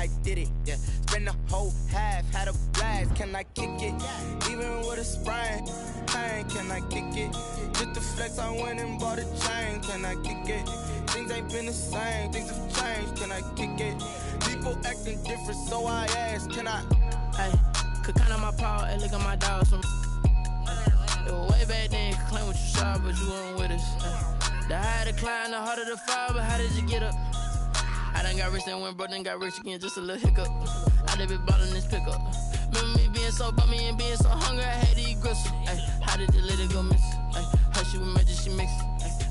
I did it, yeah. Spend the whole half, had a blast, can I kick it? Even with a sprain, pain, can I kick it? Just the flex, I went and bought a chain, can I kick it? Things ain't been the same, things have changed, can I kick it? People acting different, so I asked, can I? Hey, could count on my power, hey, look at my dogs from. It was way back then, could claim what you saw, but you weren't with us. The higher the climb, the harder the fall, but how did you get up? I done got rich and went broke, then got rich again, just a little hiccup. I done been ballin' this pickup. Remember me being so bummy and being so hungry, I had to eat gristle. Ay, how did you let it go miss? Ay, her she was magic, she mixed.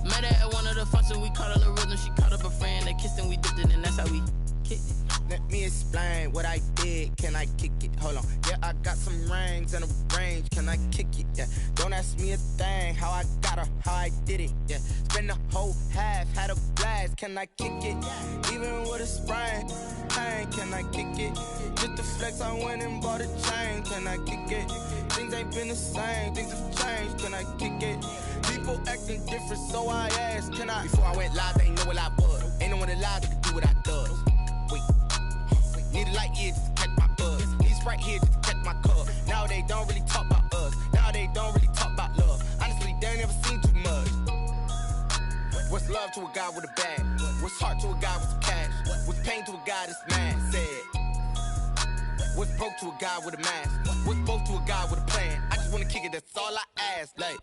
Met her at one of the functions, we caught her the rhythm. She caught up a friend, they kissed and we dipped it, and that's how we kicked it. Let me explain what I did, can I kick it? Hold on, yeah, I got some rings and a range, can I kick it? Yeah, don't ask me a thing, how I got her, how I did it? Yeah, spend the whole half, had a blast, can I kick it? Even with a sprain, pain, can I kick it? Just the flex, I went and bought a chain, can I kick it? Things ain't been the same, things have changed, can I kick it? People acting different, so I asked, can I? Before I went live, they ain't know what I was. Ain't no one alive that could do what I does. Wait, need a light here just to catch my buzz. Need Sprite here just to catch my cup. Now they don't really talk about us. Now they don't really talk about love. Honestly, they ain't never seen too much. What's love to a guy with a bag? What's heart to a guy with some cash? What's pain to a guy that's mad? Said. What's broke to a guy with a mask? What's both to a guy with a plan? I just wanna kick it, that's all I ask. Like,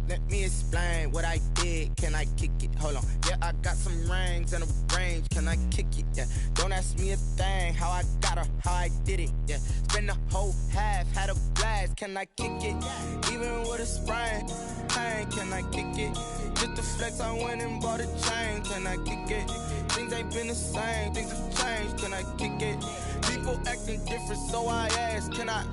let me explain what I did, can I kick it? Hold on, yeah, I got some rings and a range, can I kick it? Yeah, don't ask me a thing, how I got her, how I did it? Yeah, spend the whole half, had a blast, can I kick it? Even with a sprain, pain, can I kick it? Just the flex, I went and bought a chain, can I kick it? Things ain't been the same, things have changed, can I kick it? People acting different, so I asked, can I?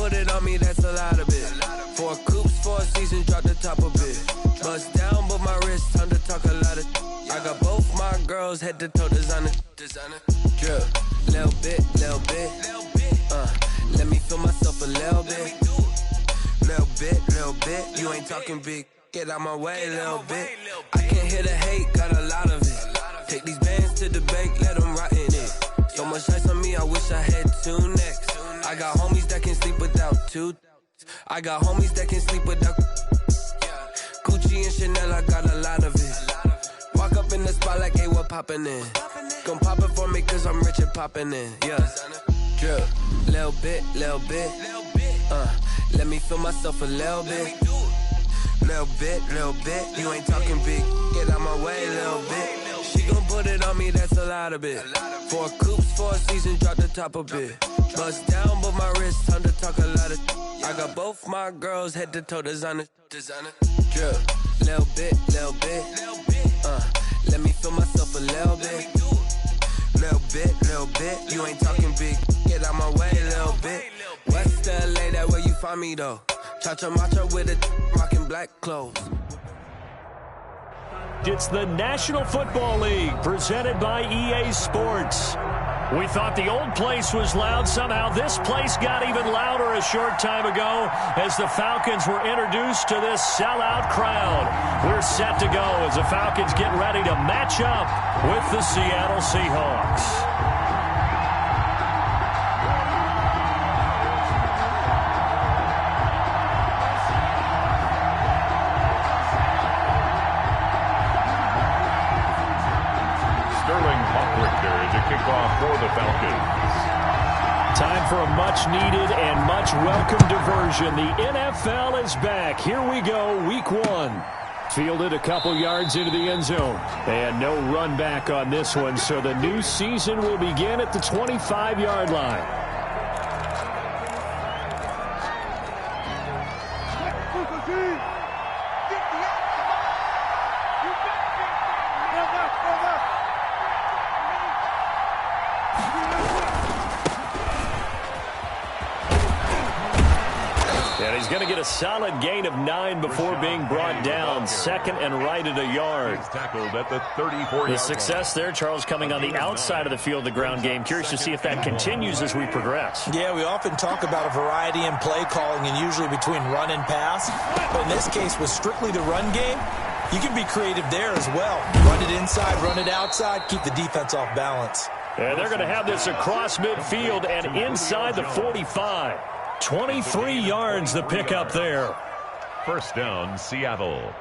put it on me, that's a lot of it. 4 coops, 4 seasons, drop the top of it. Bust down, but my wrist, time to talk a lot of. I got both my girls head to toe designer. Drip, little bit. Let me feel myself a little bit. Little bit. You ain't talking big. Get out my way, little bit. I can't hear the hate, got a lot of it. Take these bands to the bank, let them rot in it. So much ice on me, I wish I had 2 necks. I got homies that can sleep without 2. I got homies that can sleep without. Gucci and Chanel, I got a lot of it. Walk up in the spot like, hey, what poppin' in? Gon' pop it for me, cause I'm rich and poppin' in. Yeah. Drip, little bit. Let me feel myself a little bit. Little bit. You ain't talking big. Get out my way, little bit. She gon' put it on me, that's a lot of it. 4 coops, 4 seasons, drop the top a bit. Bust down, but my wrist, time to talk a lot of. I got both my girls head to toe designer. Drip, little bit. Let me feel myself a little bit. Little bit. You ain't talking big. Get out my way, little bit. West LA, that where you find me though. Cha-cha matcha with a rockin' black clothes. It's the National Football League presented by EA Sports. We thought the old place was loud. Somehow this place got even louder a short time ago as the Falcons were introduced to this sellout crowd. We're set to go as the Falcons get ready to match up with the Seattle Seahawks. For the Falcons. Time for a much-needed and much-welcome diversion. The NFL is back. Here we go, week 1. Fielded a couple yards into the end zone. And no run back on this one, so the new season will begin at the 25-yard line. Going to get a solid gain of 9 before being brought down. Second and right at a yard. Tackled at the 34-yard The success there, Charles, coming on the outside of the field, the ground game. Curious to see if that continues as we progress. Yeah, we often talk about a variety in play calling and usually between run and pass. But in this case, with strictly the run game, you can be creative there as well. Run it inside, run it outside, keep the defense off balance. And they're going to have this across midfield and inside the 45. 23 yards the pickup there. First down, Seattle.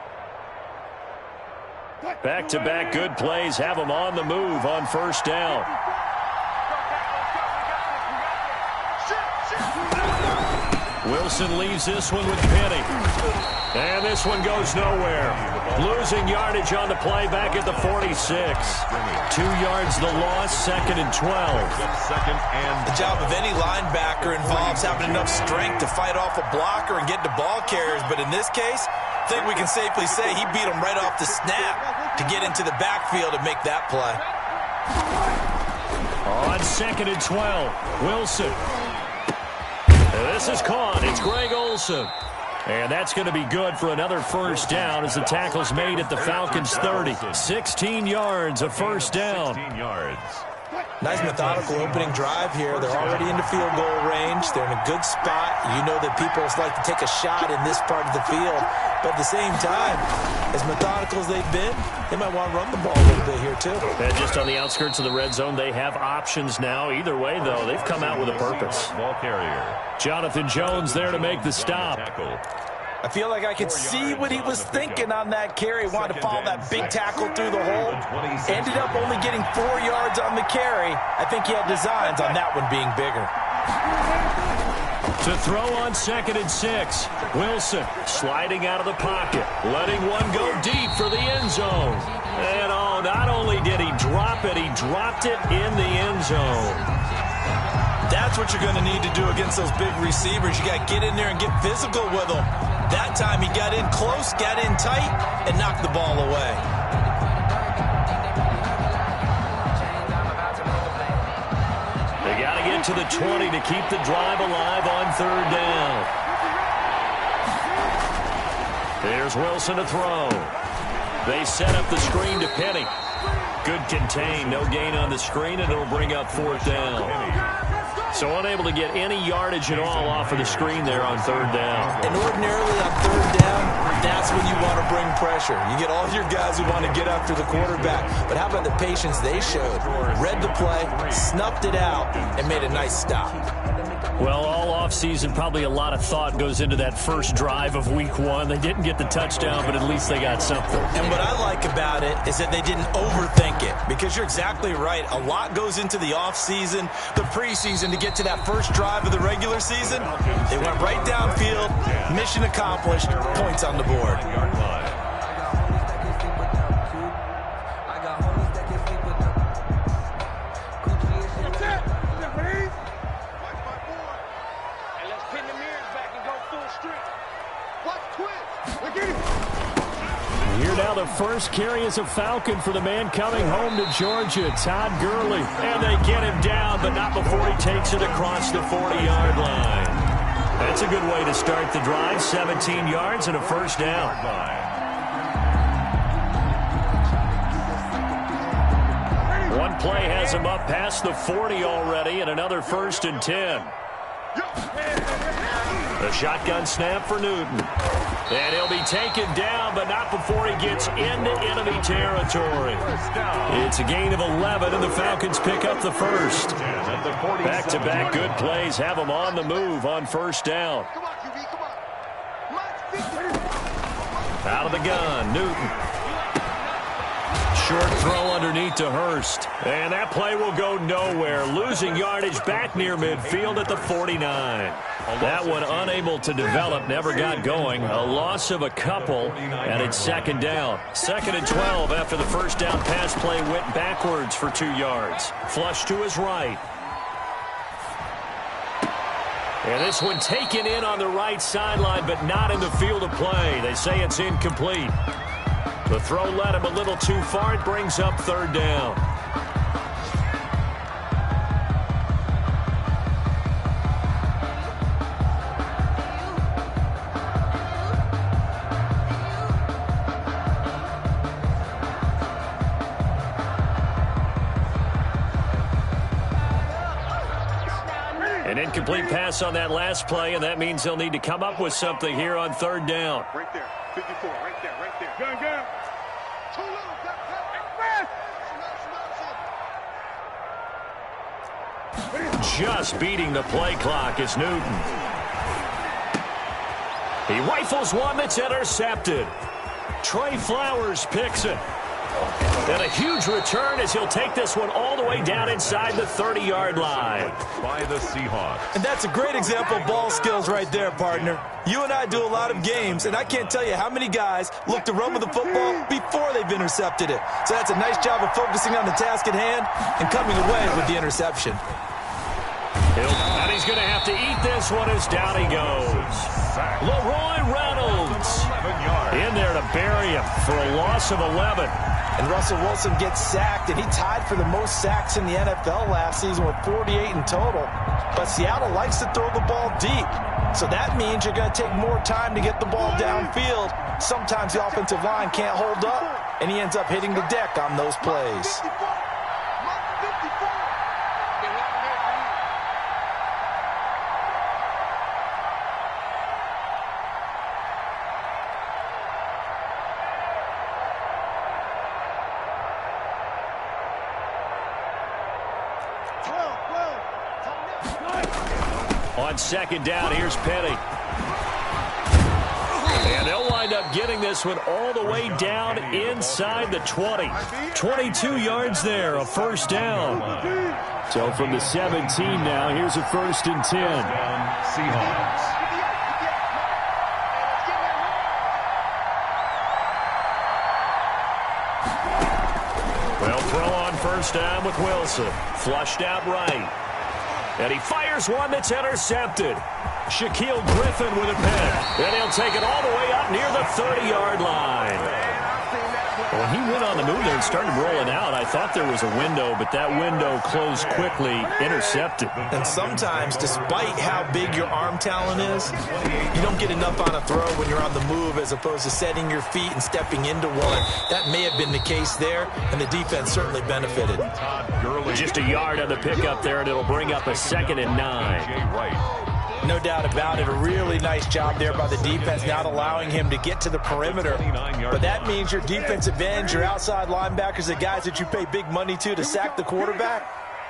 Back-to-back good plays have them on the move on first down. Wilson leaves this one with Penny. And this one goes nowhere. Losing yardage on the play back at the 46. 2 yards the loss, second and 12. The job of any linebacker involves having enough strength to fight off a blocker and get to ball carriers. But in this case, I think we can safely say he beat him right off the snap to get into the backfield and make that play. On second and 12, Wilson. This is caught. It's Greg Olsen. And that's going to be good for another first down as the tackle's made at the Falcons' 30. 16 yards, a first down. 16 yards. Nice methodical opening drive here. They're already into field goal range. They're in a good spot. You know that people like to take a shot in this part of the field. But at the same time, as methodical as they've been, they might want to run the ball a little bit here too. And just on the outskirts of the red zone, they have options now. Either way, though, they've come out with a purpose. Ball carrier. Jonathan Jones there to make the stop. I feel like I could see what he was thinking on that carry. Wanted to follow that big tackle through the hole. Ended up only getting 4 yards on the carry. I think he had designs on that one being bigger. To throw on second and 6. Wilson sliding out of the pocket. Letting one go deep for the end zone. And oh, not only did he drop it, he dropped it in the end zone. That's what you're going to need to do against those big receivers. You got to get in there and get physical with them. That time he got in close, got in tight, and knocked the ball away. They got to get to the 20 to keep the drive alive on third down. Here's Wilson to throw. They set up the screen to Penny. Good contain. No gain on the screen, and it'll bring up 4th down. So unable to get any yardage at all off of the screen there on 3rd down. And ordinarily on 3rd down, that's when you want to bring pressure. You get all your guys who want to get after the quarterback. But how about the patience they showed? Read the play, snuffed it out, and made a nice stop. Well, all offseason, probably a lot of thought goes into that first drive of Week 1. They didn't get the touchdown, but at least they got something. And what I like about it is that they didn't overthink it, because you're exactly right. A lot goes into the offseason, the preseason, to get to that first drive of the regular season. They went right downfield, mission accomplished, points on the board. Here now, the first carry is a Falcon for the man coming home to Georgia, Todd Gurley. And they get him down, but not before he takes it across the 40-yard line. That's a good way to start the drive. 17 yards and a first down. One play has him up past the 40 already, and another 1st and 10. A shotgun snap for Newton. And he'll be taken down, but not before he gets into enemy territory. It's a gain of 11, and the Falcons pick up the first. Back-to-back good plays have them on the move on 1st down. Out of the gun, Newton. Short throw underneath to Hurst. And that play will go nowhere. Losing yardage back near midfield at the 49. That one unable to develop, never got going. A loss of a couple, and it's 2nd down. 2nd and 12 after the first down pass play went backwards for 2 yards. Flush to his right. And this one taken in on the right sideline, but not in the field of play. They say it's incomplete. The throw led him a little too far. It brings up 3rd down. An incomplete pass on that last play, and that means they'll need to come up with something here on 3rd down. Right there, 54, right there, right there. Gun. Just beating the play clock is Newton. He rifles one that's intercepted. Trey Flowers picks it. And a huge return as he'll take this one all the way down inside the 30-yard line. By the Seahawks. And that's a great example of ball skills right there, partner. You and I do a lot of games, and I can't tell you how many guys look to run with the football before they've intercepted it. So that's a nice job of focusing on the task at hand and coming away with the interception. And he's going to have to eat this one as down he goes. Leroy Reynolds in there to bury him for a loss of 11. And Russell Wilson gets sacked, and he tied for the most sacks in the NFL last season with 48 in total. But Seattle likes to throw the ball deep. So that means you're going to take more time to get the ball downfield. Sometimes the offensive line can't hold up, and he ends up hitting the deck on those plays. On 2nd down, here's Penny. And they'll wind up getting this one all the way down inside the 20. 22 yards there, a first down. So from the 17 now, here's a 1st and 10. Seahawks. Well, throw on 1st down with Wilson. Flushed out right. And he fires one that's intercepted. Shaquille Griffin with a pick. And he'll take it all the way up near the 30-yard line. When he went on the move there and started rolling out, I thought there was a window, but that window closed quickly, intercepted. And sometimes, despite how big your arm talent is, you don't get enough on a throw when you're on the move as opposed to setting your feet and stepping into one. That may have been the case there, and the defense certainly benefited. Just a yard on the pickup there, and it'll bring up a 2nd and 9. No doubt about it. A really nice job there by the defense, not allowing him to get to the perimeter. But that means your defensive ends, your outside linebackers, the guys that you pay big money to sack the quarterback,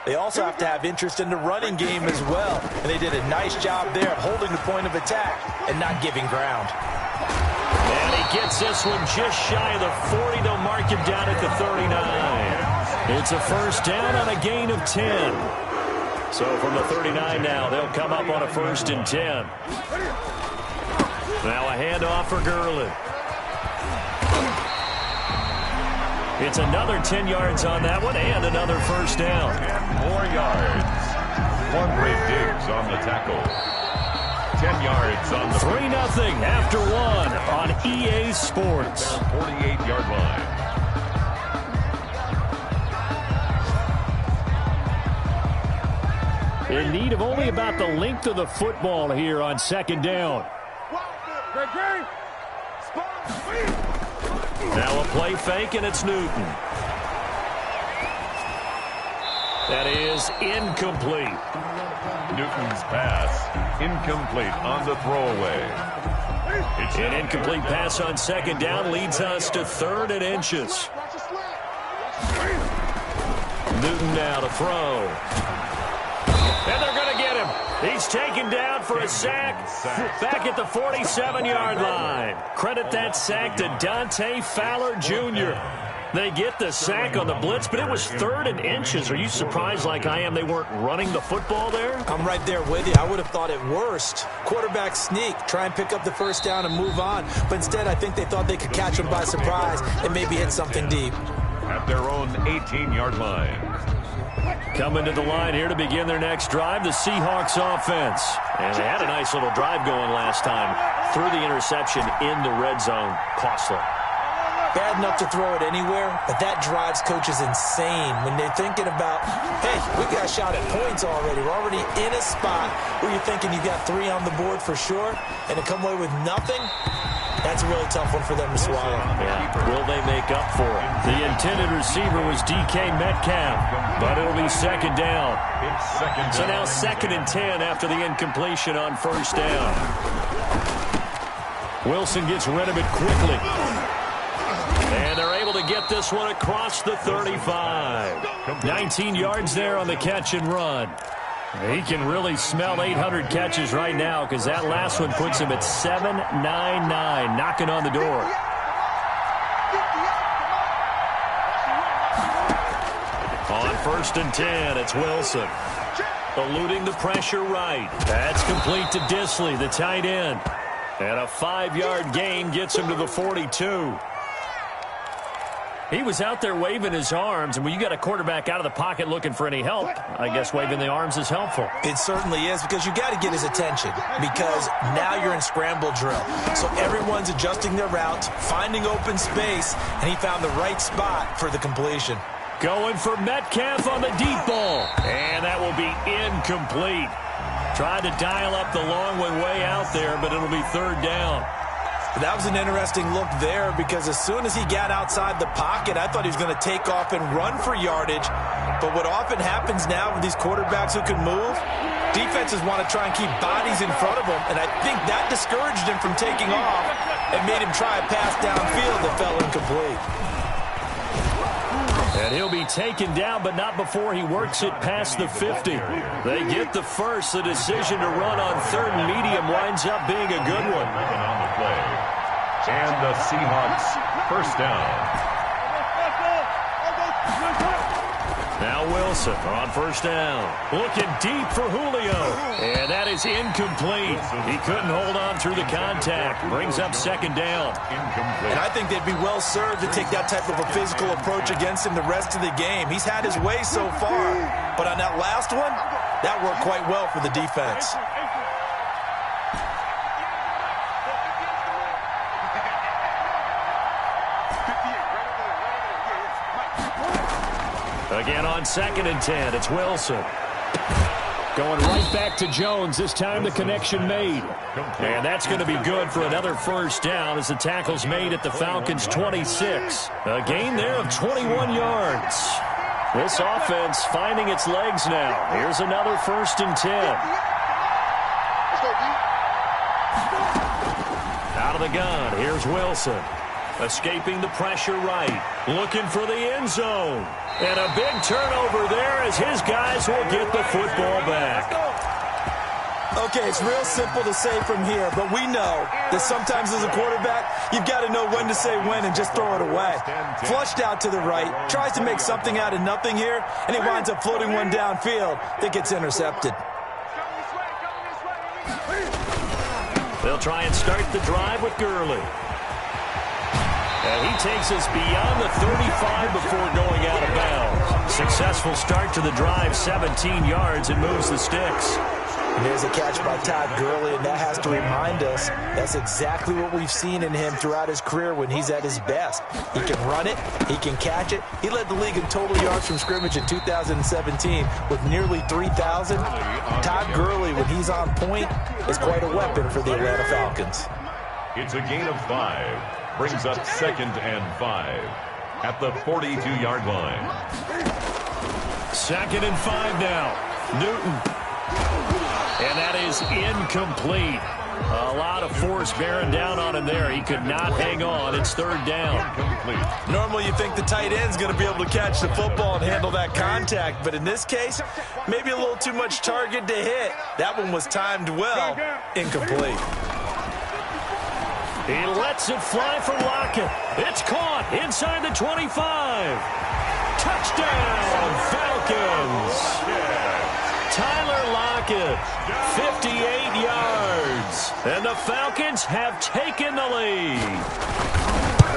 they also have to have interest in the running game as well. And they did a nice job there of holding the point of attack and not giving ground. And he gets this one just shy of the 40. They'll mark him down at the 39. It's a first down on a gain of 10. So from the 39 now, they'll come up on a 1st and 10. Now a handoff for Gurley. It's another 10 yards on that one and another first down. 10 more yards. Andre Diggs on the tackle. 10 yards on the 3-0 after 1 on EA Sports. 48-yard line. In need of only about the length of the football here on 2nd down. Now a play fake, and it's Newton. That is incomplete. Newton's pass incomplete on the throwaway. An incomplete pass on 2nd down leads us to 3rd and inches. Newton now to throw. And they're going to get him. He's taken down for a sack back at the 47-yard line. Credit that sack to Dante Fowler Jr. They get the sack on the blitz, but it was 3rd and inches. Are you surprised like I am they weren't running the football there? I'm right there with you. I would have thought at worst, quarterback sneak, try and pick up the first down and move on. But instead, I think they thought they could catch him by surprise and maybe hit something deep. At their own 18-yard line. Coming to the line here to begin their next drive, the Seahawks offense. And they had a nice little drive going last time. Threw the interception in the red zone. Costly. Bad enough to throw it anywhere, but that drives coaches insane when they're thinking about, hey, we got a shot at points already. We're already in a spot where you're thinking you got 3 on the board for sure, and to come away with nothing, that's a really tough one for them to swallow. Yeah. Will they make up for it? The intended receiver was DK Metcalf, but it'll be 2nd down. So now 2nd and 10 after the incompletion on 1st down. Wilson gets rid of it quickly. And they're able to get this one across the 35. 19 yards there on the catch and run. He can really smell 800 catches right now because that last one puts him at 799, knocking on the door. On 1st and 10, it's Wilson. Eluding the pressure right. That's complete to Disley, the tight end. And a 5-yard gain gets him to the 42. He was out there waving his arms, and when you got a quarterback out of the pocket looking for any help, I guess waving the arms is helpful. It certainly is, because you got to get his attention, because now you're in scramble drill. So everyone's adjusting their routes, finding open space, and he found the right spot for the completion. Going for Metcalf on the deep ball, and that will be incomplete. Tried to dial up the long one way out there, but it'll be 3rd down. That was an interesting look there, because as soon as he got outside the pocket, I thought he was going to take off and run for yardage. But what often happens now with these quarterbacks who can move, defenses want to try and keep bodies in front of them, and I think that discouraged him from taking off and made him try a pass downfield that fell incomplete. And he'll be taken down, but not before he works it past the 50. They get the first. The decision to run on 3rd and medium winds up being a good one. On the play. And the Seahawks first down. Now Wilson on 1st down. Looking deep for Julio. And that is incomplete. He couldn't hold on through the contact. Brings up 2nd down. Incomplete. And I think they'd be well served to take that type of a physical approach against him the rest of the game. He's had his way so far. But on that last one, that worked quite well for the defense. Again on 2nd and 10, it's Wilson. Going right back to Jones. This time the connection made. And that's going to be good for another first down as the tackle's made at the Falcons' 26. A gain there of 21 yards. This offense finding its legs now. Here's another 1st and 10. Out of the gun, here's Wilson. Escaping the pressure right. Looking for the end zone. And a big turnover there as his guys will get the football back. Okay, it's real simple to say from here, but we know that sometimes as a quarterback, you've got to know when to say when and just throw it away. Flushed out to the right, tries to make something out of nothing here, and he winds up floating one downfield that gets intercepted. They'll try and start the drive with Gurley. And he takes us beyond the 35 before going out of bounds. Successful start to the drive, 17 yards, and moves the sticks. And there's a catch by Todd Gurley, and that has to remind us that's exactly what we've seen in him throughout his career when he's at his best. He can run it. He can catch it. He led the league in total yards from scrimmage in 2017 with nearly 3,000. Todd Gurley, when he's on point, is quite a weapon for the Atlanta Falcons. It's a gain of 5. Brings up 2nd and 5 at the 42-yard line. 2nd and 5 now. Newton. And that is incomplete. A lot of force bearing down on him there. He could not hang on. It's 3rd down. Incomplete. Normally you think the tight end's going to be able to catch the football and handle that contact, but in this case, maybe a little too much target to hit. That one was timed well. Incomplete. He lets it fly for Lockett. It's caught inside the 25. Touchdown, Falcons. Tyler Lockett, 58 yards. And the Falcons have taken the lead.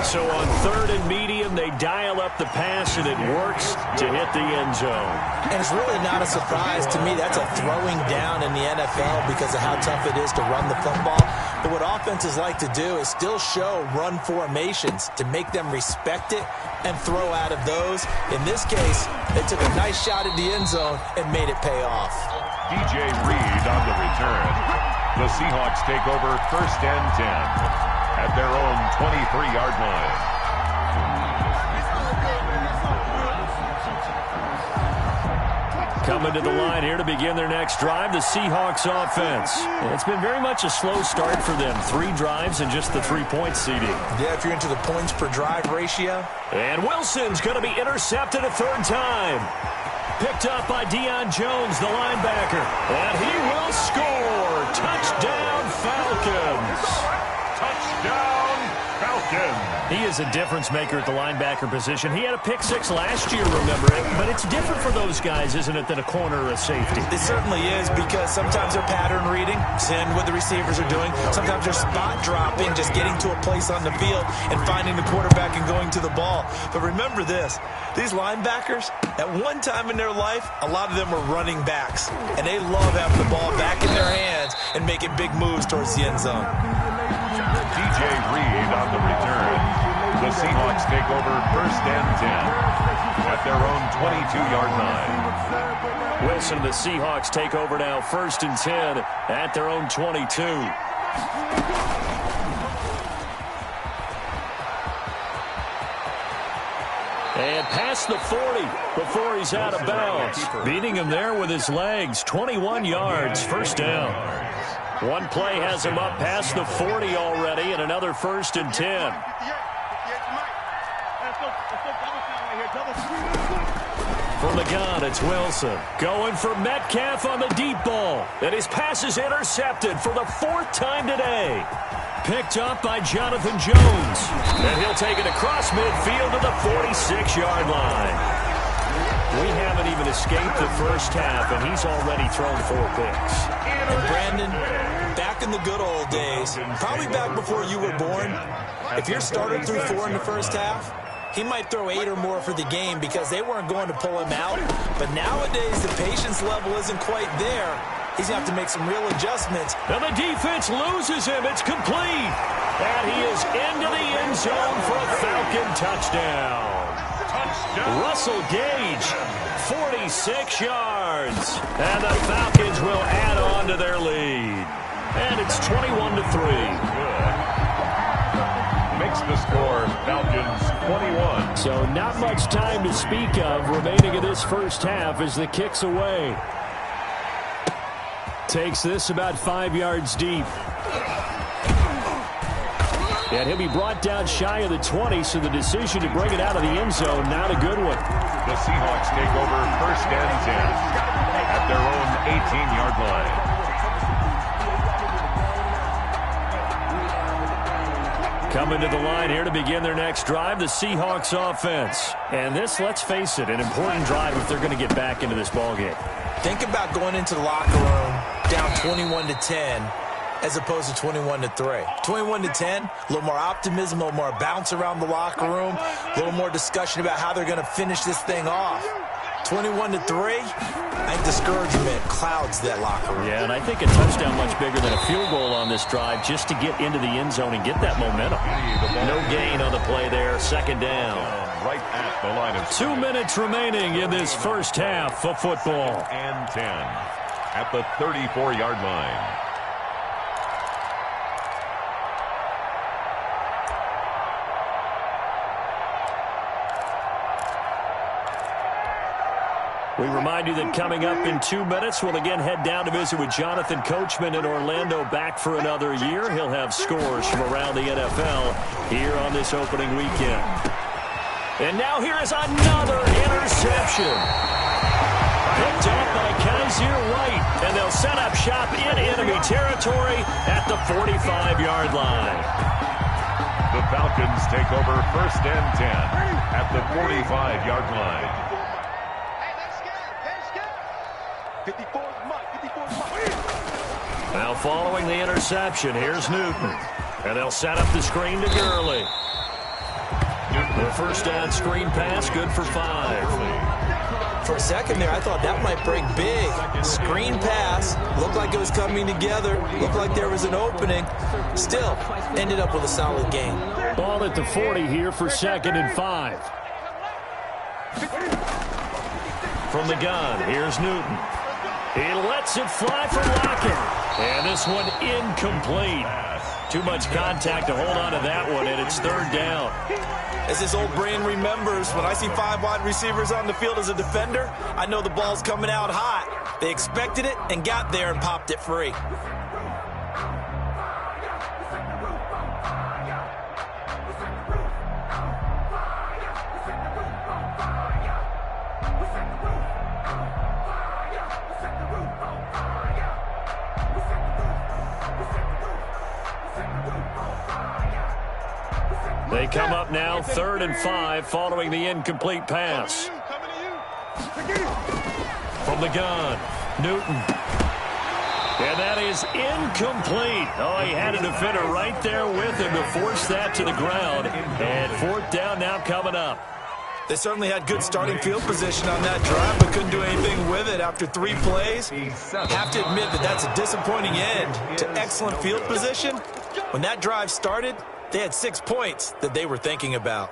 So on 3rd and medium, they dial up the pass, and it works to hit the end zone. And it's really not a surprise to me. That's a throwing down in the NFL because of how tough it is to run the football. But what offenses like to do is still show run formations to make them respect it and throw out of those. In this case, they took a nice shot at the end zone and made it pay off. DJ Reed on the return. The Seahawks take over 1st and 10 at their own 23-yard line. Coming to the line here to begin their next drive, the Seahawks offense. It's been very much a slow start for them. 3 drives and just the 3-point seeding. Yeah, if you're into the points per drive ratio. And Wilson's going to be intercepted a 3rd time. Picked up by Deion Jones, the linebacker. And he will score. Touchdown, Falcons. Touchdown, Falcons. He is a difference maker at the linebacker position. He had a pick 6 last year, remember it. But it's different for those guys, isn't it, than a corner or a safety? It certainly is, because sometimes they're pattern reading, seeing what the receivers are doing. Sometimes they're spot dropping, just getting to a place on the field and finding the quarterback and going to the ball. But remember this, these linebackers, at one time in their life, a lot of them were running backs. And they love having the ball back in their hands and making big moves towards the end zone. DJ Reed on the return. The Seahawks take over 1st and 10 at their own 22-yard line. Wilson and the Seahawks take over now 1st and 10 at their own 22. And past the 40 before he's out of bounds. Beating him there with his legs. 21 yards, 1st down. One play has him up past the 40 already, and another 1st and 10. From the gun, it's Wilson. Going for Metcalf on the deep ball. And his pass is intercepted for the 4th time today. Picked up by Jonathan Jones. And he'll take it across midfield to the 46-yard line. We haven't even escaped the first half, and he's already thrown 4 picks. And Brandon, back in the good old days, probably back before you were born, if your starter threw 4 in the first half, he might throw 8 or more for the game because they weren't going to pull him out. But nowadays, the patience level isn't quite there. He's going to have to make some real adjustments. And the defense loses him. It's complete. And he is into the end zone for a Falcon touchdown. Russell Gage, 46 yards. And the Falcons will add on to their lead. And it's 21-3. Makes the score Falcons 21. So not much time to speak of remaining in this first half as the kick's away. Takes this about 5 yards deep. And he'll be brought down shy of the 20, so the decision to bring it out of the end zone, not a good one. The Seahawks take over 1st and 10 at their own 18-yard line. Coming to the line here to begin their next drive, the Seahawks offense. And this, let's face it, an important drive if they're going to get back into this ballgame. Think about going into the locker room down 21-10 as opposed to 21-3. 21-10, a little more optimism, a little more bounce around the locker room, a little more discussion about how they're going to finish this thing off. 21-3, I think discouragement clouds that locker room. Yeah, and I think a touchdown much bigger than a field goal on this drive just to get into the end zone and get that momentum. No gain on the play there, 2nd down. Right at the line of 2 minutes remaining in this first half of football. And 10 at the 34-yard line. We remind you that coming up in 2 minutes, we'll again head down to visit with Jonathan Coachman in Orlando, back for another year. He'll have scores from around the NFL here on this opening weekend. And now here is another interception. Picked up by Kaiser White, and they'll set up shop in enemy territory at the 45-yard line. The Falcons take over 1st and 10 at the 45-yard line. Now following the interception, here's Newton. And they'll set up the screen to Gurley. The first down screen pass, good for 5. For a second there, I thought that might break big. Screen pass, looked like it was coming together, looked like there was an opening. Still, ended up with a solid gain. Ball at the 40 here for 2nd and 5. From the gun, here's Newton. He lets it fly for Lockett. And this one incomplete. Too much contact to hold on to that one, and it's 3rd down. As this old brain remembers, when I see 5 wide receivers on the field as a defender, I know the ball's coming out hot. They expected it and got there and popped it free. They come up now 3rd and 5 following the incomplete pass. From the gun, Newton. And that is incomplete. Oh, he had a defender right there with him to force that to the ground. And 4th down now coming up. They certainly had good starting field position on that drive, but couldn't do anything with it after 3 plays. Have to admit that that's a disappointing end to excellent field position. When that drive started, they had 6 points that they were thinking about.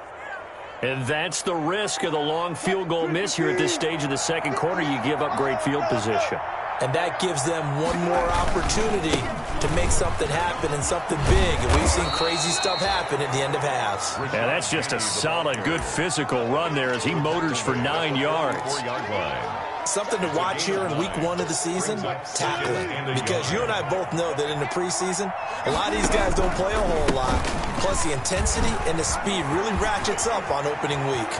And that's the risk of the long field goal miss here at this stage of the 2nd quarter. You give up great field position. And that gives them one more opportunity to make something happen and something big. And we've seen crazy stuff happen at the end of halves. Yeah, that's just a solid, good physical run there as he motors for 9 yards. Something to watch here in week 1 of the season, tackling. Because you and I both know that in the preseason, a lot of these guys don't play a whole lot. Plus the intensity and the speed really ratchets up on opening week.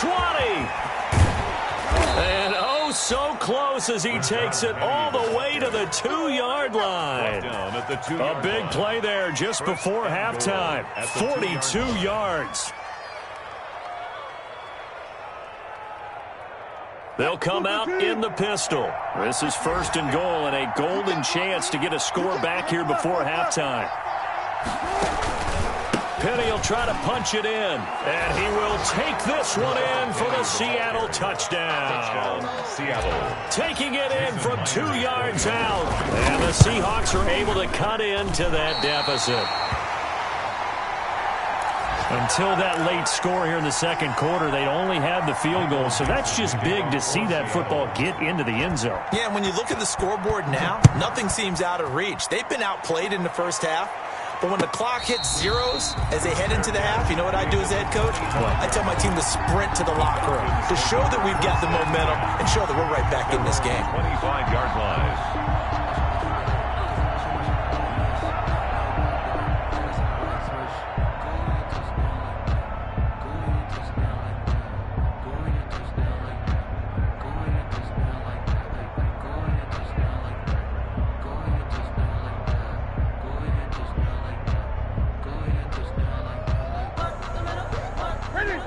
20! And oh, so close as he takes it all the way to the 2-yard line. A big play there just before halftime. 42 yards. They'll come out in the pistol. This is 1st and goal and a golden chance to get a score back here before halftime. Penny will try to punch it in, and he will take this one in for the Seattle touchdown. Seattle. Taking it in from 2 yards out, and the Seahawks are able to cut into that deficit. Until that late score here in the second quarter, they'd only had the field goal, so that's just big to see that football get into the end zone. Yeah, and when you look at the scoreboard now, nothing seems out of reach. They've been outplayed in the first half, but when the clock hits zeros as they head into the half, you know what I do as a head coach? I tell my team to sprint to the locker room to show that we've got the momentum and show that we're right back in this game. 25-yard line.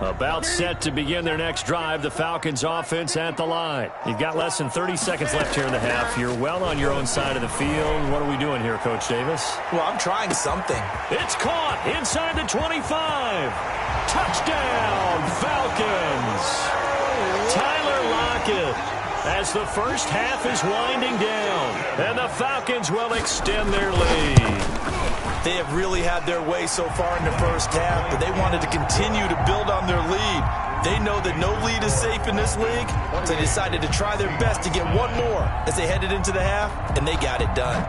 About set to begin their next drive. The Falcons offense at the line. You've got less than 30 seconds left here in the half. You're well on your own side of the field. What are we doing here, Coach Davis? Well, I'm trying something. It's caught inside the 25. Touchdown, Falcons. Tyler Lockett as the first half is winding down. And the Falcons will extend their lead. They have really had their way so far in the first half, but they wanted to continue to build on their lead. They know that no lead is safe in this league, so they decided to try their best to get one more as they headed into the half, and they got it done.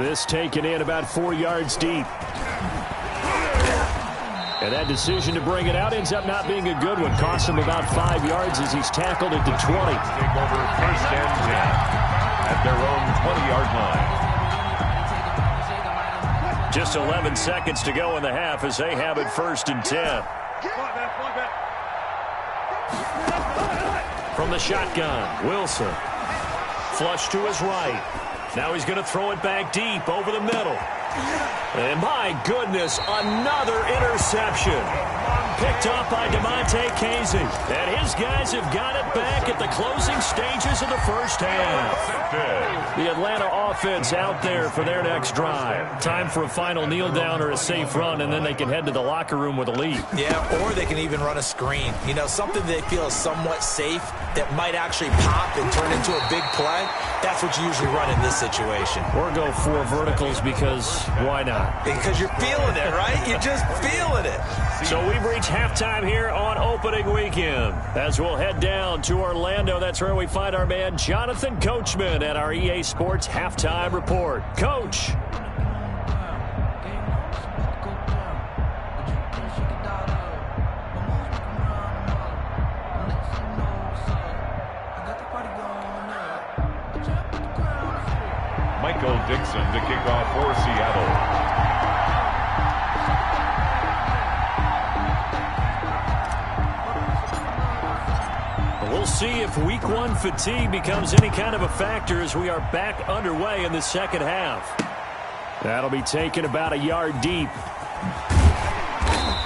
This taken in about 4 yards deep. And that decision to bring it out ends up not being a good one. Costs him about 5 yards as he's tackled at the 20. Take over first and 10. At their own 20-yard line. Just 11 seconds to go in the half as they have it first and 10. From the shotgun, Wilson. Flush to his right. Now he's going to throw it back deep over the middle. And my goodness, another interception. Picked off by DeMonte Casey. And his guys have got it back at the closing stages of the first half. The Atlanta offense out there for their next drive. Time for a final kneel down or a safe run, and then they can head to the locker room with a lead. Yeah, or they can even run a screen. You know, something they feel is somewhat safe that might actually pop and turn into a big play. That's what you usually run in this situation. Or go 4 verticals because why not? Because you're feeling it, right? You're just feeling it. So we've reached halftime here on opening weekend. As we'll head down to Orlando, that's where we find our man Jonathan Coachman at our EA Sports Halftime Report. Coach. Michael Dixon to kick off for Seattle. We'll see if week 1 fatigue becomes any kind of a factor as we are back underway in the second half. That'll be taken about a yard deep.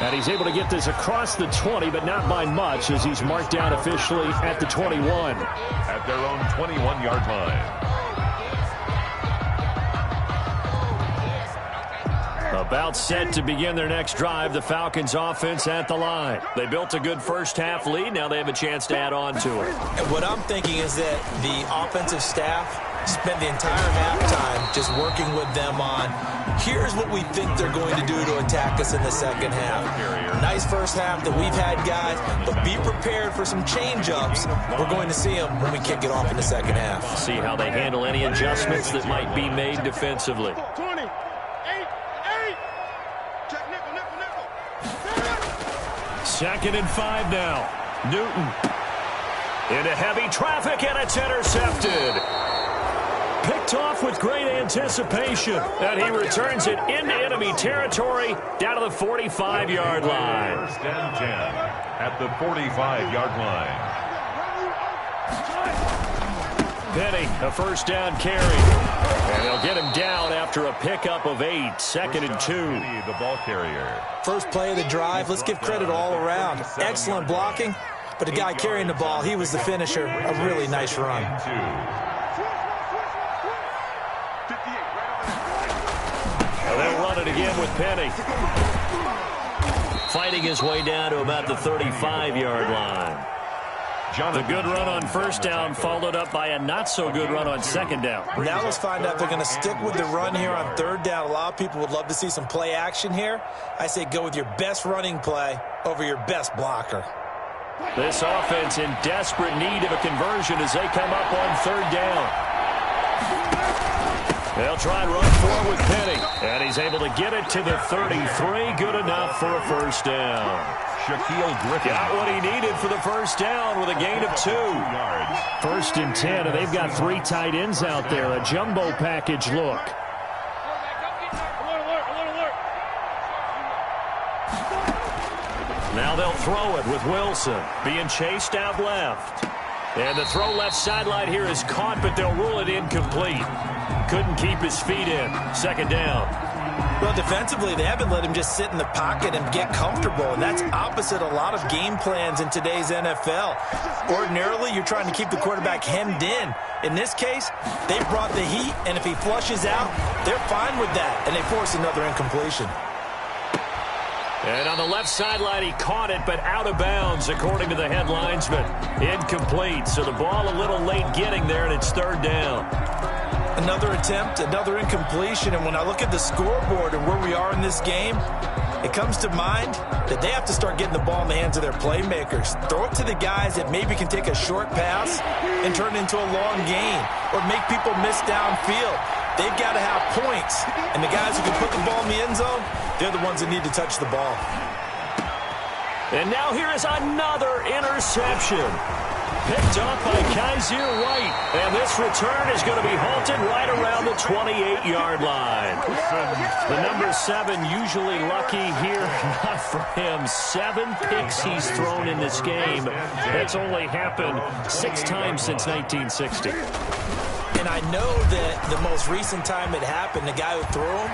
And he's able to get this across the 20, but not by much as he's marked down officially at the 21. At their own 21-yard line. About set to begin their next drive, the Falcons offense at the line. They built a good first half lead. Now they have a chance to add on to it. And what I'm thinking is that the offensive staff spent the entire halftime just working with them on, here's what we think they're going to do to attack us in the second half. Nice first half that we've had, guys, but be prepared for some change-ups. We're going to see them when we kick it off in the second half. See how they handle any adjustments that might be made defensively. Second and 5 now. Newton into heavy traffic, and it's intercepted. Picked off with great anticipation, and he returns it into enemy territory down to the 45-yard line. First and 10 at the 45-yard line. Penny, a first down carry. And they'll get him down after a pickup of 8. Second and 2. Penny, the ball carrier. First play of the drive. Let's give credit all around. Excellent blocking, but the guy carrying the ball, he was the finisher. A really nice run. Well, they'll run it again with Penny. Fighting his way down to about the 35-yard line. The good run on first down followed up by a not-so-good run on second down. Now let's find out if they're going to stick with the run here on third down. A lot of people would love to see some play action here. I say go with your best running play over your best blocker. This offense in desperate need of a conversion as they come up on third down. They'll try and run forward with Penny. And he's able to get it to the 33. Good enough for a first down. Shaquille Griffin got what he needed for the first down with a gain of 2. First and 10, and they've got 3 tight ends out there. A jumbo package look. Now they'll throw it with Wilson being chased out left. And the throw left sideline here is caught, but they'll rule it incomplete. Couldn't keep his feet in. Second down. Well, defensively, they haven't let him just sit in the pocket and get comfortable, and that's opposite a lot of game plans in today's NFL. Ordinarily, you're trying to keep the quarterback hemmed in. In this case, they brought the heat, and if he flushes out, they're fine with that, and they force another incompletion. And on the left sideline, he caught it, but out of bounds, according to the head linesman. Incomplete, so the ball a little late getting there, and it's third down. Another attempt, another incompletion, and when I look at the scoreboard and where we are in this game, it comes to mind that they have to start getting the ball in the hands of their playmakers. Throw it to the guys that maybe can take a short pass and turn it into a long gain or make people miss downfield. They've got to have points, and the guys who can put the ball in the end zone, they're the ones that need to touch the ball. And now here is another interception. Picked up by Kaiser White. And this return is going to be halted right around the 28-yard line. The number 7 usually lucky here. Not for him. 7 picks he's thrown in this game. That's only happened 6 times since 1960. And I know that the most recent time it happened, the guy who threw him,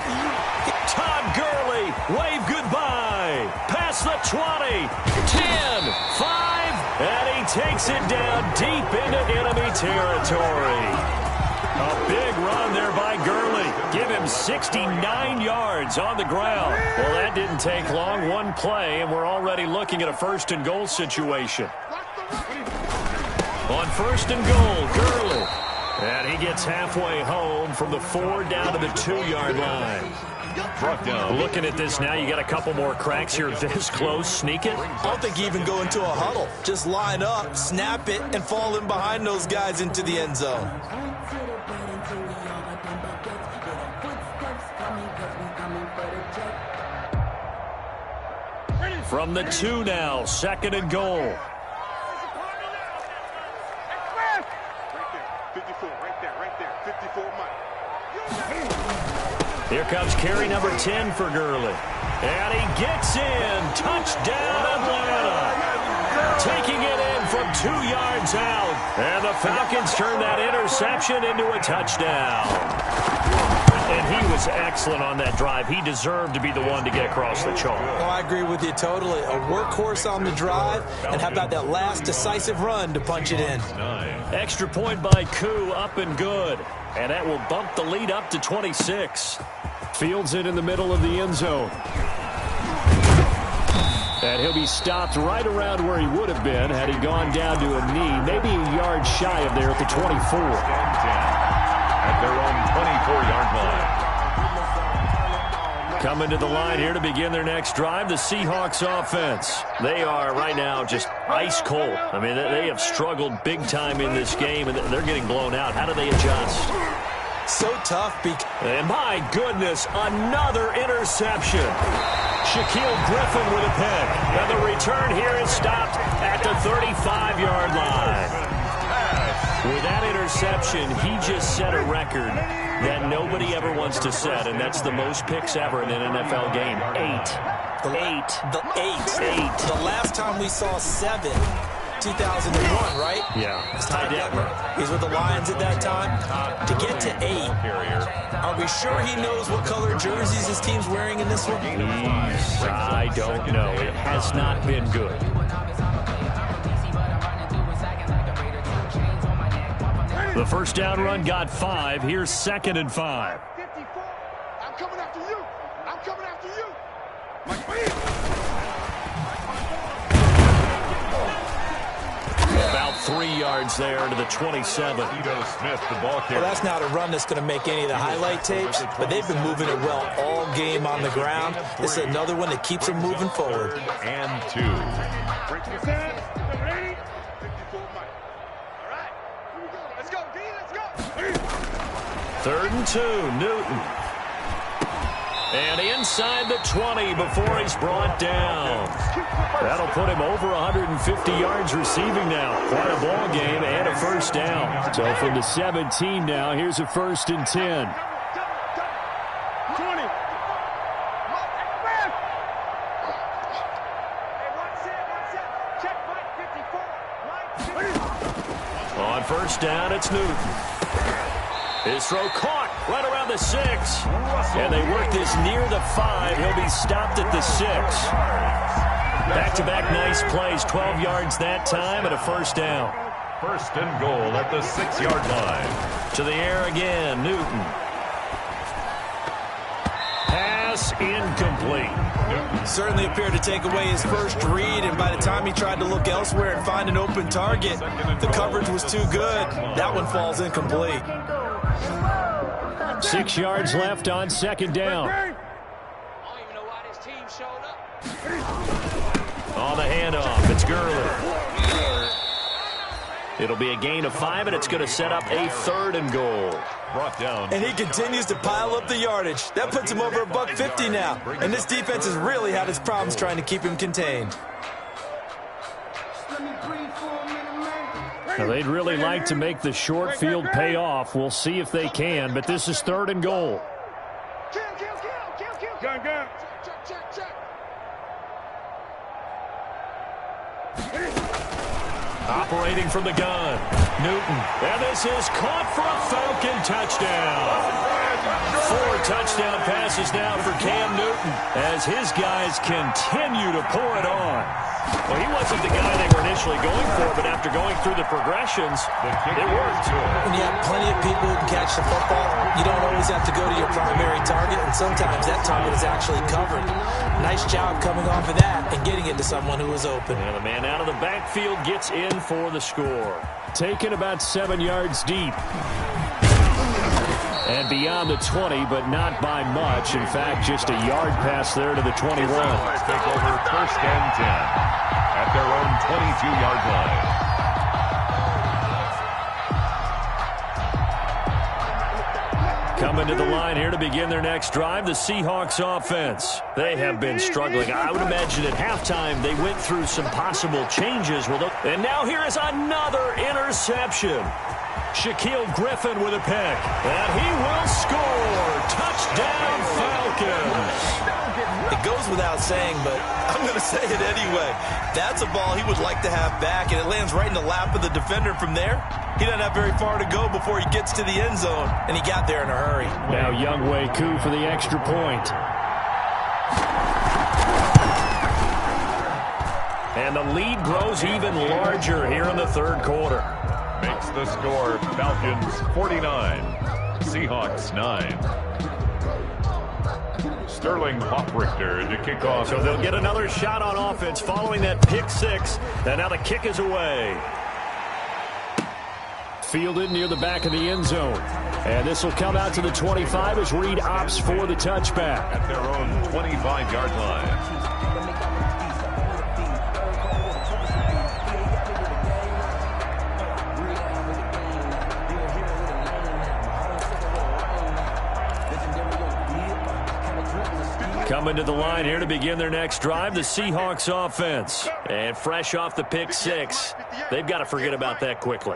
Todd Gurley, wave goodbye. Past the 20, 10, 5, and he takes it down deep into enemy territory. A big run there by Gurley. Give him 69 yards on the ground. Well, that didn't take long. One play, and we're already looking at a first and goal situation. On first and goal, Gurley. And he gets halfway home from the 4 down to the 2-yard line. Looking at this now, you got a couple more cracks here this close. Sneak it. I don't think you even go into a huddle. Just line up, snap it, and fall in behind those guys into the end zone. From the 2 now, second and goal. 54, right there, 54 Mike. Here comes carry number 10 for Gurley. And he gets in. Touchdown, Atlanta. Taking it in from 2 yards out. And the Falcons turn that interception into a touchdown. And he was excellent on that drive. He deserved to be the one to get across the chalk. Oh, I agree with you totally. A workhorse on the drive. And how about that last decisive run to punch it in? Extra point by Koo, up and good. And that will bump the lead up to 26. Fields it in the middle of the end zone. And he'll be stopped right around where he would have been had he gone down to a knee. Maybe a yard shy of there at the 24. At their own 24-yard line. Coming to the line here to begin their next drive, the Seahawks offense. They are right now just ice cold. I mean, they have struggled big time in this game, and they're getting blown out. How do they adjust? So tough. And my goodness, another interception. Shaquille Griffin with a pick. And the return here is stopped at the 35-yard line. With that interception, he just set a record that nobody ever wants to set, and that's the most picks ever in an NFL game. 8. The last time we saw 7, 2001, right? Yeah. It's Ty Detmer. He's with the Lions at that time. To get to 8, are we sure he knows what color jerseys his team's wearing in this one? I don't know. It has not been good. The first down run got 5. Here's second and 5. 54. I'm coming after you. I'm coming after you. About 3 yards there to the 27. Tito Smith, the ball carrier. Well, that's not a run that's going to make any of the highlight tapes, but they've been moving it well all game on the ground. This is another one that keeps them moving forward. And 2. Third and 2, Newton. And inside the 20 before he's brought down. That'll put him over 150 yards receiving now. Quite a ball game and a first down. So from the 17 now, here's a 1st and 10. 20. On first down, it's Newton. His throw caught right around the 6. And they work this near the 5. He'll be stopped at the 6. Back-to-back nice plays. 12 yards that time and a first down. 1st and goal at the 6-yard line. To the air again, Newton. Pass incomplete. Certainly appeared to take away his first read, and by the time he tried to look elsewhere and find an open target, the coverage was too good. That one falls incomplete. 6 yards left on 2nd down. I don't even know why this team showed up. On the handoff, it's Gurley. It'll be a gain of 5, and it's going to set up a 3rd and goal. Brought down. And he continues to pile up the yardage. That puts him over $150 now. And this defense has really had its problems trying to keep him contained. Now, they'd really like to make the short field pay off. We'll see if they can, but this is 3rd and goal. Gun. Operating from the gun, Newton. And this is caught for a Falcon touchdown. 4 touchdown passes now for Cam Newton as his guys continue to pour it on. Well, he wasn't the guy they were initially going for, but after going through the progressions, it worked. When you have plenty of people who can catch the football, you don't always have to go to your primary target, and sometimes that target is actually covered. Nice job coming off of that and getting it to someone who was open. And the man out of the backfield gets in for the score. Taken about 7 yards deep. And beyond the 20, but not by much. In fact, just a yard pass there to the 21. Take over 1st and 10 at their own 22-yard line. Coming to the line here to begin their next drive, the Seahawks offense. They have been struggling. I would imagine at halftime they went through some possible changes. And now here is another interception. Shaquille Griffin with a pick. And he will score. Touchdown, Falcons. It goes without saying, but I'm going to say it anyway. That's a ball he would like to have back, and it lands right in the lap of the defender from there. He doesn't have very far to go before he gets to the end zone, and he got there in a hurry. Now Younghoe Koo for the extra point. And the lead grows even larger here in the 3rd quarter. Makes the score Falcons 49, Seahawks 9. Sterling Hoffrichter to kick off. So they'll get another shot on offense following that pick 6. And now the kick is away. Fielded near the back of the end zone. And this will come out to the 25 as Reed opts for the touchback. At their own 25-yard line. Coming to the line here to begin their next drive, the Seahawks offense. And fresh off the pick 6, they've got to forget about that quickly.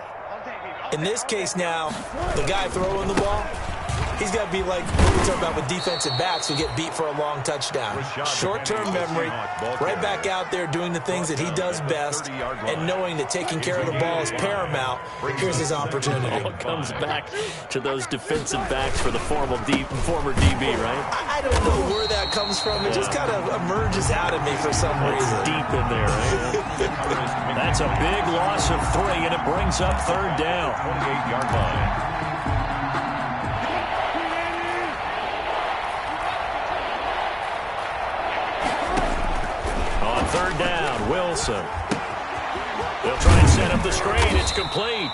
In this case now, the guy throwing the ball, he's got to be like what we talk about with defensive backs who get beat for a long touchdown. Short-term memory, right back out there doing the things that he does best, and knowing that taking care of the ball is paramount. Here's his opportunity. All comes back to those defensive backs for the former DB, right? I don't know where that comes from. It just kind of emerges out of me for some reason. It's deep in there, right? That's a big loss of 3, and it brings up 3rd down. 28-yard line. On 3rd down, Wilson. They'll try and set up the screen. It's complete.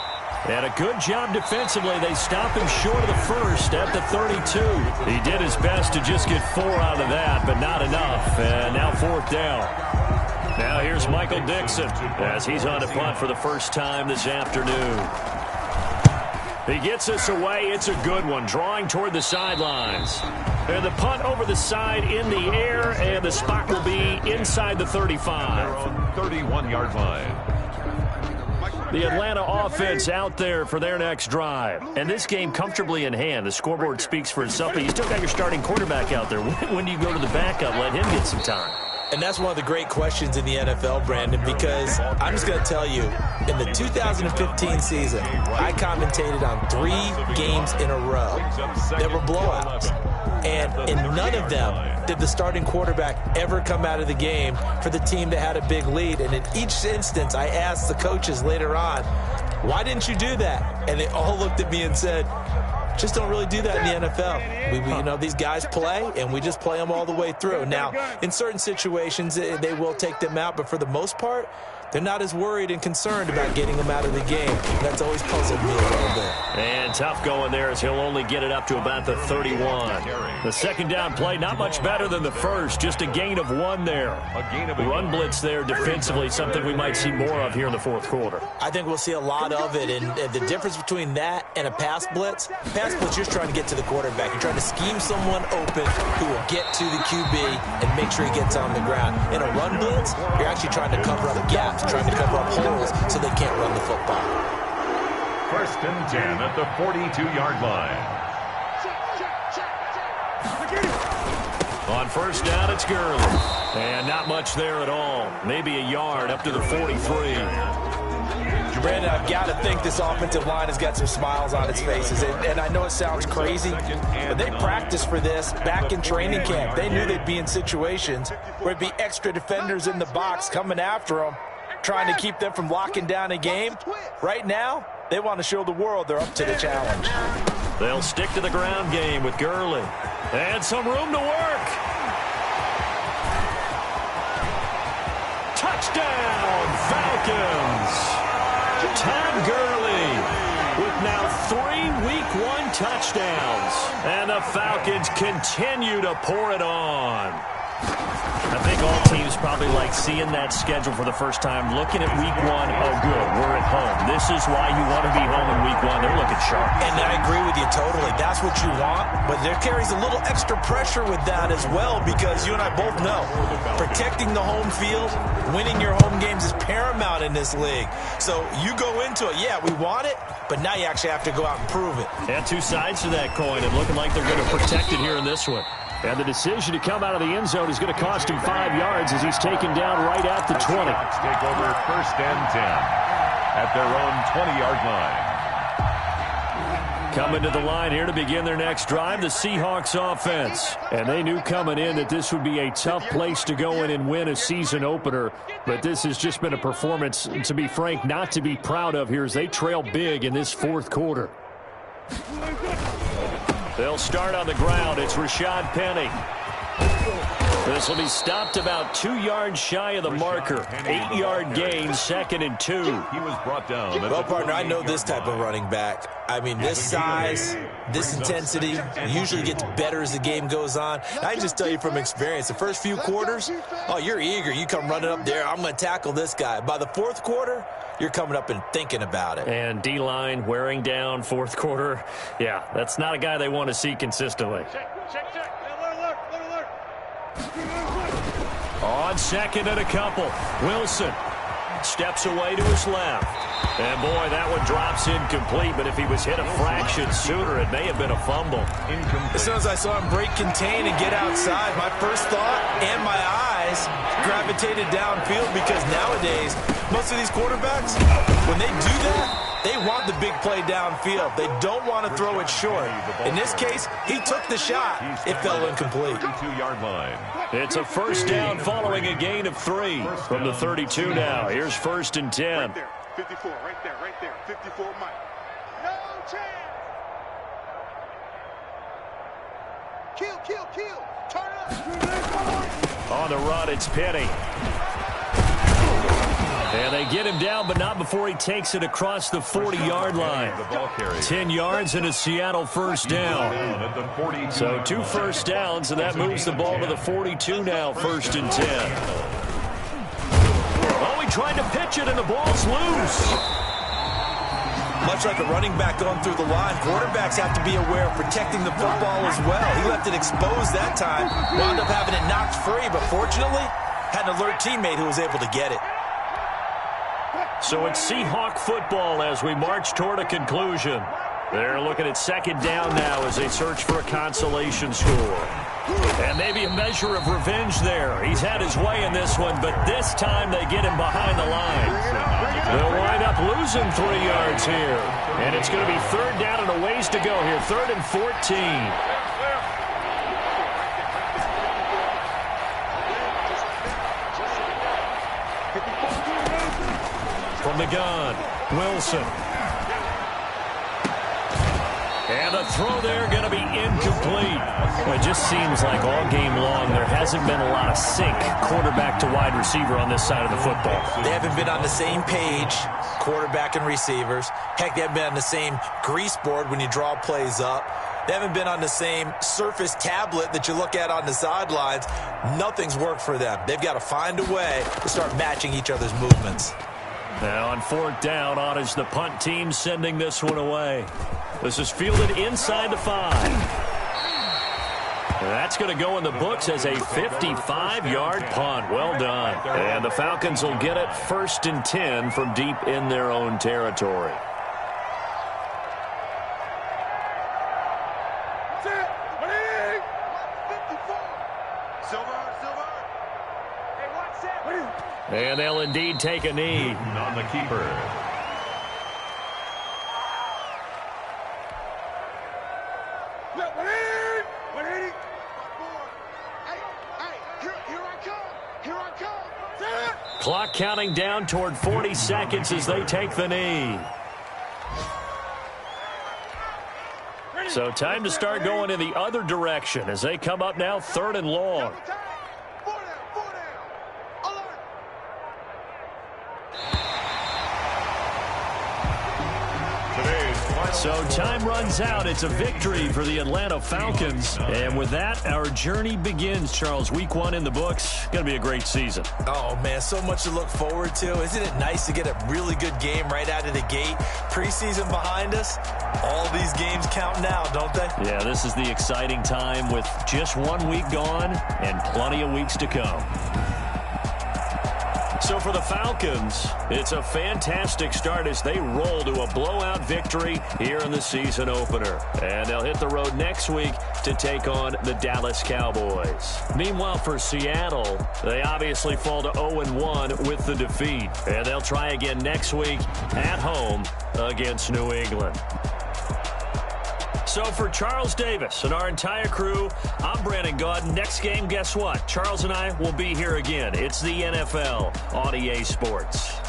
And a good job defensively. They stop him short of the first at the 32. He did his best to just get 4 out of that, but not enough. And now 4th down. Now here's Michael Dixon as he's on a punt for the first time this afternoon. He gets us away. It's a good one, drawing toward the sidelines. And the punt over the side in the air, and the spot will be inside the 35. 31-yard line. The Atlanta offense out there for their next drive. And this game comfortably in hand. The scoreboard speaks for itself, but you still got your starting quarterback out there. When do you go to the backup? Let him get some time. And that's one of the great questions in the NFL, Brandon, because I'm just going to tell you, in the 2015 season, I commentated on 3 games in a row. There were blowouts. And in none of them did the starting quarterback ever come out of the game for the team that had a big lead. And in each instance, I asked the coaches later on, why didn't you do that? And they all looked at me and said, just don't really do that in the NFL. You know, these guys play, and we just play them all the way through. Now, in certain situations, they will take them out, but for the most part, they're not as worried and concerned about getting them out of the game. That's always puzzled me a little bit. And tough going there as he'll only get it up to about the 31. The second down play, not much better than the first, just a gain of 1 there. Run blitz there defensively, something we might see more of here in the 4th quarter. I think we'll see a lot of it, and the difference between that and a pass blitz, you're just trying to get to the quarterback. You're trying to scheme someone open who will get to the QB and make sure he gets on the ground. In a run blitz, you're actually trying to cover up gaps, trying to cover up holes so they can't run the football. 1st and 10 at the 42-yard line. On 1st down, it's Gurley. And not much there at all. Maybe a yard up to the 43. Brandon, I've got to think this offensive line has got some smiles on its faces. And I know it sounds crazy, but they practiced for this back in training camp. They knew they'd be in situations where it'd be extra defenders in the box coming after them, trying to keep them from locking down a game. Right now, they want to show the world they're up to the challenge. They'll stick to the ground game with Gurley. And some room to work. Touchdown, Falcons. Todd Gurley with now 3 Week 1 touchdowns. And the Falcons continue to pour it on. I think all teams probably like seeing that schedule for the first time, looking at Week 1, oh good, we're at home. This is why you want to be home in Week 1. They're looking sharp. And I agree with you totally. That's what you want, but there carries a little extra pressure with that as well, because you and I both know protecting the home field, winning your home games is paramount in this league. So you go into it, yeah, we want it, but now you actually have to go out and prove it. And 2 sides to that coin, and looking like they're going to protect it here in this one. And the decision to come out of the end zone is going to cost him 5 yards as he's taken down right at the 20. Seahawks take over 1st and 10 at their own 20-yard line. Coming to the line here to begin their next drive, the Seahawks offense. And they knew coming in that this would be a tough place to go in and win a season opener. But this has just been a performance, to be frank, not to be proud of here as they trail big in this 4th quarter. They'll start on the ground. It's Rashad Penny. This will be stopped about 2 yards shy of the marker. 8-yard gain, 2nd and 2. He was brought down. Well, partner, I know this type of running back. I mean, this size, this intensity usually gets better as the game goes on. I can just tell you from experience, the first few quarters, oh, you're eager. You come running up there, I'm going to tackle this guy. By the 4th quarter, you're coming up and thinking about it. And D-line wearing down 4th quarter. Yeah, that's not a guy they want to see consistently. On 2nd and a couple, Wilson steps away to his left. And, boy, that one drops incomplete, but if he was hit a fraction sooner, it may have been a fumble. As soon as I saw him break contain and get outside, my first thought and my eyes gravitated downfield, because nowadays, most of these quarterbacks, when they do that, they want the big play downfield. They don't want to throw it short. In this case, he took the shot. It fell incomplete. 32-yard line. It's a 1st down following a gain of 3 from the 32 now. Here's 1st and 10. Right there, 54, right there. 54, Mike. No chance. Kill. Turn up. On the run, it's Penny. And they get him down, but not before he takes it across the 40-yard line. 10 yards and a Seattle first down. So 2 first downs, and that moves the ball to the 42 now, 1st and 10. Oh, he tried to pitch it, and the ball's loose. Much like a running back going through the line, quarterbacks have to be aware of protecting the football as well. He left it exposed that time, wound up having it knocked free, but fortunately, had an alert teammate who was able to get it. So it's Seahawk football as we march toward a conclusion. They're looking at 2nd down now as they search for a consolation score. And maybe a measure of revenge there. He's had his way in this one, but this time they get him behind the line. They'll wind up losing 3 yards here. And it's going to be 3rd down and a ways to go here. 3rd and 14. From the gun, Wilson. And a throw there going to be incomplete. Well, it just seems like all game long there hasn't been a lot of sync quarterback to wide receiver on this side of the football. They haven't been on the same page, quarterback and receivers. Heck, they haven't been on the same grease board when you draw plays up. They haven't been on the same Surface tablet that you look at on the sidelines. Nothing's worked for them. They've got to find a way to start matching each other's movements. Now on 4th down, on is the punt team sending this one away. This is fielded inside the 5. That's going to go in the books as a 55-yard punt. Well done. And the Falcons will get it 1st and 10 from deep in their own territory. And they'll indeed take a knee. On the keeper. Clock counting down toward 40 seconds as they take the knee. So time to start going in the other direction as they come up now 3rd and long. So time runs out. It's a victory for the Atlanta Falcons. And with that, our journey begins, Charles. Week 1 in the books. Going to be a great season. Oh, man, so much to look forward to. Isn't it nice to get a really good game right out of the gate? Preseason behind us. All these games count now, don't they? Yeah, this is the exciting time with just 1 week gone and plenty of weeks to come. So for the Falcons, it's a fantastic start as they roll to a blowout victory here in the season opener. And they'll hit the road next week to take on the Dallas Cowboys. Meanwhile, for Seattle, they obviously fall to 0-1 with the defeat. And they'll try again next week at home against New England. So for Charles Davis and our entire crew, I'm Brandon Gaudin. Next game, guess what? Charles and I will be here again. It's the NFL on EA Sports.